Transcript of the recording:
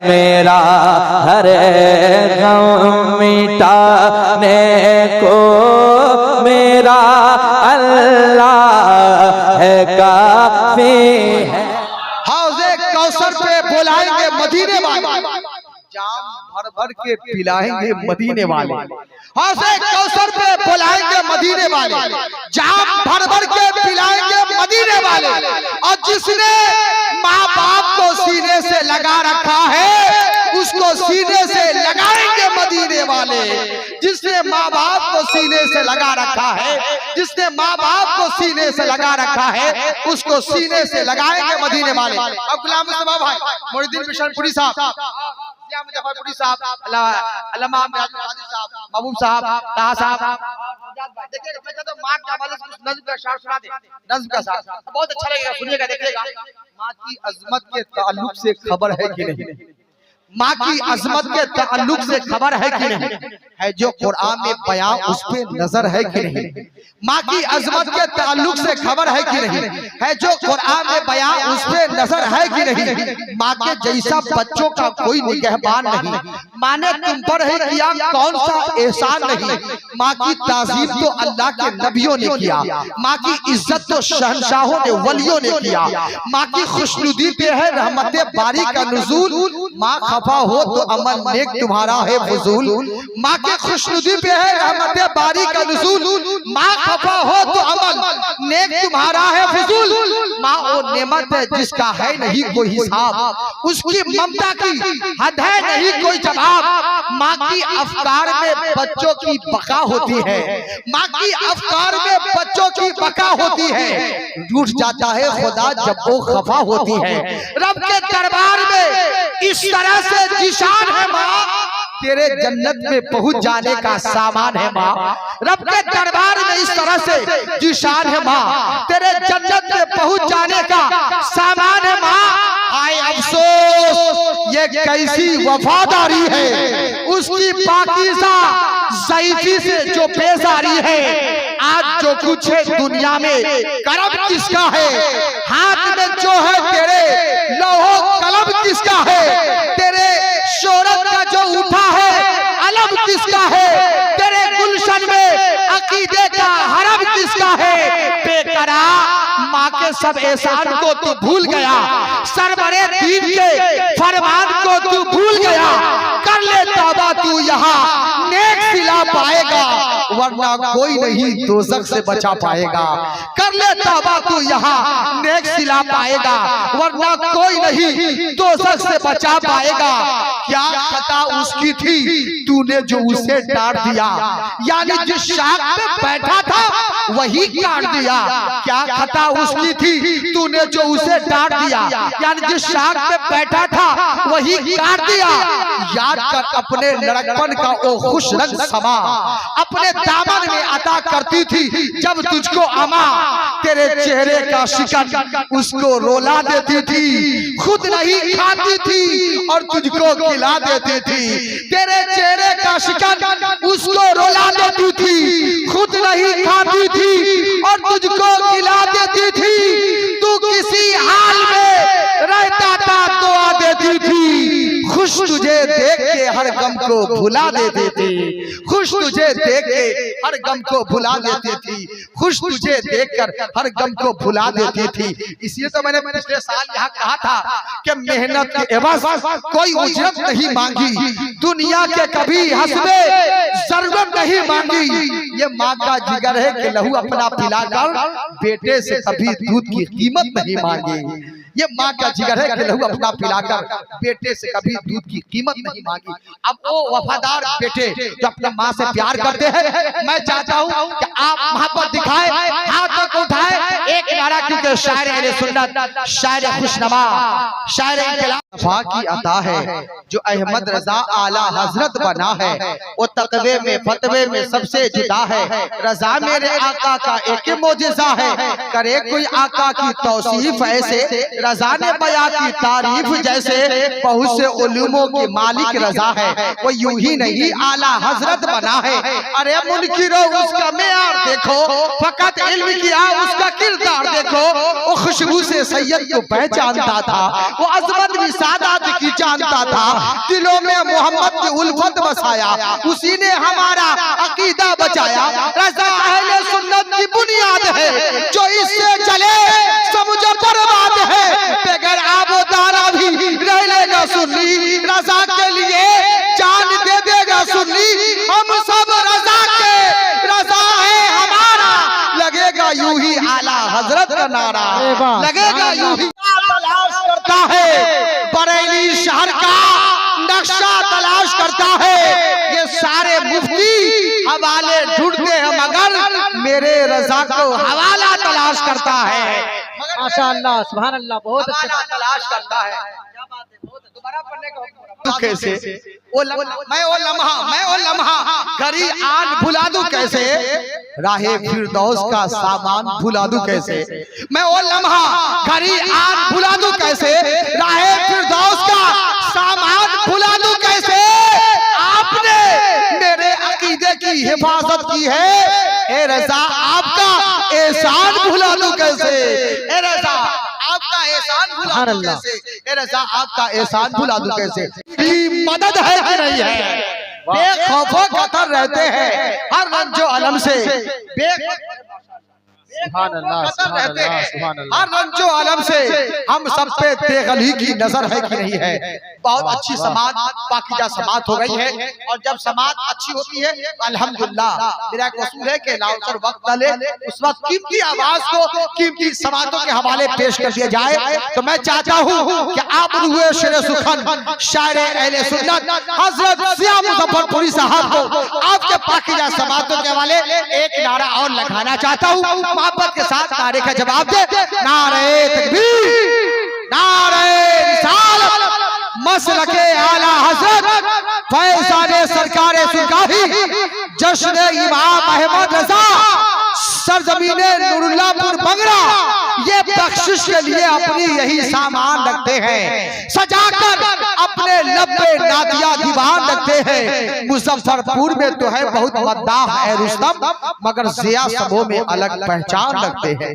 मेरा हर गम मिटाने को मेरा अल्लाह है काफी है। हौज़े कौसर पे बुलाएंगे मदीने वाले, जाम भर भर के पिलाएंगे मदीने वाले। हौज़े कौसर पे बुलाएंगे मदीने वाले, जाम भर भर के पिलाएंगे मदीने वाले। और जिसने माँ बाप को सीने से लगा रखा है उसको सीने से लगाएंगे मदीने वाले। जिसने माँ बाप को सीने से लगा रखा है, जिसने माँ बाप को सीने से लगा रखा है उसको सीने से लगाएंगे मदीने वाले। अब गुलाम मुस्तफा भाई मोइनुद्दीन बिशनपुरी साहब, मुजफ्फरपुरी साहब, अल्लामा महबूब साहब, ताहा साहब, देखिए मैं तो माँ का वाले नज़्म का शार सुना दे, नज़्म का शार बहुत अच्छा लगेगा, सुनिएगा, देखिएगा। माँ की अजमत के ताल्लुक से खबर है कि नहीं, माँ की अजमत के ताल्लुक से खबर है कि नहीं, है जो कुरान में बयां उस पे नजर है कि नहीं। माँ की अजमत के ताल्लुक से खबर है कि नहीं, है जो कुरान में बयां उस पे नजर है कि नहीं। माँ के जैसा बच्चों का कोई निगहबान नहीं, माँ ने तुम पर है किया कौन सा एहसान नहीं। माँ की ताज़ीम तो अल्लाह के नबियों ने किया, माँ की इज्जत तो शहंशाहों ने वलियों ने किया। माँ की खुशनुदी पे है रहमत बारी का नुज़ूल, माँ खफा हो तो अमल नेक तुम्हारा है फजूल। माँ के खुशनुदी पे है रहमत बारी का नुज़ूल, माँ खफा हो तो अमल नेक तुम्हारा है फजूल। माँ वो नेमत है जिसका है नहीं कोई हिसाब, उसकी ममता की हद है नहीं कोई जवाब। माँ की अफकार में बच्चों की बका होती है, माँ की अफकार में बच्चों की बका होती है। रूठ जाता है खुदा जब वो खफा होती है। रब के दरबार में इस तरह से जिशान है माँ, तेरे जन्नत में पहुंच जाने का सामान है माँ। रब के दरबार में इस तरह से जिशान है माँ, तेरे जन्नत में पहुंच जाने का सामान है माँ। आए अफसोस ये कैसी वफादारी है, उसकी पाकीज़ा ज़ईफ़ी से जो बेजारी है। आज जो कुछ है दुनिया में करम किसका है, हाथ में जो है तेरे लौहो कलम किसका है। तेरे शोहरत का जो उठा है अलम किसका है, तेरे गुलशन में अकीदे का हरम किसका है। बेकरा माँ के सब एहसान को तू भूल गया, सरवरे दीन के फरमान को तू भूल गया। कर ले तौबा तू यहाँ नेक सिला पाएगा, वरना कोई नहीं दोज़ख से बचा पाएगा। कर ले तौबा तू यहाँ नेक सिला पाएगा, वरना कोई नहीं दोज़ख से बचा पाएगा। क्या खता उसकी थी तूने जो उसे डांट दिया, यानी जिस शाख पे बैठा था वही काट दिया। क्या खता उसकी थी तूने जो उसे डांट दिया, यानी जिस शाख पे बैठा था वही काट दिया। याद कर अपने लड़कपन का वो खुश रंग समा, अपने दामन में अता करती थी जब तुझको अमा। तेरे चेहरे का शिकन उसको रोला देती थी, खुद नहीं खाती थी और तुझको खिला देती थी। तेरे चेहरे का शिकन उसको रोला देती थी, खुद नहीं खाती थी और तुझको खिला देती थी। तू किसी हाल में रहता था दुआ देती थी, खुश तुझे देख के हर गम को भुला देती थी। खुश तुझे देख के हर गम को भुला देती थी, खुश तुझे देखकर हर गम को भुला देती थी। इसलिए तो मैंने पिछले साल यहाँ कहा था कि मेहनत के एवज कोई उजरत नहीं मांगी, दुनिया के कभी हस्बे जरूरत नहीं मांगी। ये माँ का जिगर है कि लहू अपना पिलाकर बेटे से कभी दूध की कीमत नहीं मांगी। ये माँ का जिगर है कि लहू अपना पिलाकर बेटे से कभी दूध की कीमत नहीं मांगी। अब वो वफादार बेटे जो अपने माँ से प्यार करते हैं, मैं चाहता हूँ कि आप मोहब्बत दिखाएं, हाथ तक उठाएं एक नारा, क्योंकि शायर अहले सुन्नत, शायर खुशनमा, शायर इनकलाब की अता है जो अहमद रजा आला हजरत बना है। वो तकवे में फतवे में सबसे जुदा है, रजा मेरे आका का एक मोजिज़ा है। करे कोई आका की तौसीफ ऐसे, रजा ने बयां की तारीफ जैसे। बहुत से उलूमों के मालिक रजा है, वो यूं ही नहीं आला हजरत बना है। अरे मुनकिरो उसका मेयार देखो, फकत इल्म किया उसका किरदार देखो। वो खुशबू से सैयद को पहचानता था, वो अजमत भी सादात की जानता था, दिलों में मोहम्मद की उल्फत बसाया, उसी ने हमारा अकीदा बचाया। रज़ा अहले सुन्नत की बुनियाद है, जो इससे चले समझ बर्बाद है। बगैर आबो दारा भी रह लेगा सुन्नी, रज़ा के लिए जान दे देगा सुन्नी। हम सब रज़ा के, रज़ा है हमारा, लगेगा यूं ही आला हजरत का नारा, लगेगा यूं ही। तलाश करता है बरेली शहर का नक्शा तलाश करता है, ये सारे मुफ्ती हवाले ढूंढते हैं मगर मेरे रज़ा को हवाला तलाश करता है। माशाअल्लाह, सुभान अल्लाह, बहुत अच्छा तलाश करता है। क्या बात है, बहुत दोबारा पढ़ने का कैसे मैं ओ लम्हा घड़ी आन भुला दूं कैसे, राहे फिरदौस का सामान भुला दूं कैसे। मैं ओ लम्हा घड़ी आन भुला दूं कैसे, राहे फिरदौस का सामान भुला दूं कैसे। आपने मेरे अकीदे की हिफाजत की है, ए रज़ा आपका एहसान भुला दूं कैसे। ए रज़ा आपका एहसान भुला दूं कैसे, ए रज़ा आपका एहसान भुला दूं कैसे। मदद है कि नहीं है, बेखौफो खतर रहते हैं हर रंजो अलम से, सुभान अल्लाह, सुभान अल्लाह, सुभान अल्लाह। हर रंजो अलम से हम सब पे तेगली की नजर है कि नहीं है। बहुत अच्छी समाज, पाकीज़ा समाज हो गई है, और जब समाज अच्छी होती है तो अल्हम्दुलिल्लाह मेरा एक उसूल है कि लाउसर वक्त डाले, उस वक्त कीमती आवाज को कीमती समातों के हवाले पेश कर दिया जाए। तो मैं चाहता हूँ कि आप रूहे शेर सुखन शायर अहले सुन्नत हजरत ज़िया मुज़फ्फरपुरी साहब को आपके पाकीज़ा समातों के हवाले एक नारा और लगाना चाहता हूँ। मोहब्बत के साथ नारे का जवाब दे, नारे तकबीर, नारे रिसालत, मसलके आला हज़रत फैज़ाने सरकारे सुरगाही, जश्न इमाम अहमद रज़ा, सरजमीने नूरुल्लाहपुर बंगरा, ये बख्शिश के लिए अपनी यही सामान रखते हैं, सजाकर अपने लब्बे नादिया दीवान रखते हैं। मुजफ्फरपुर में तो है बहुत मद्दाह है रुस्तम, मगर ज़िया सबों में अलग पहचान रखते हैं।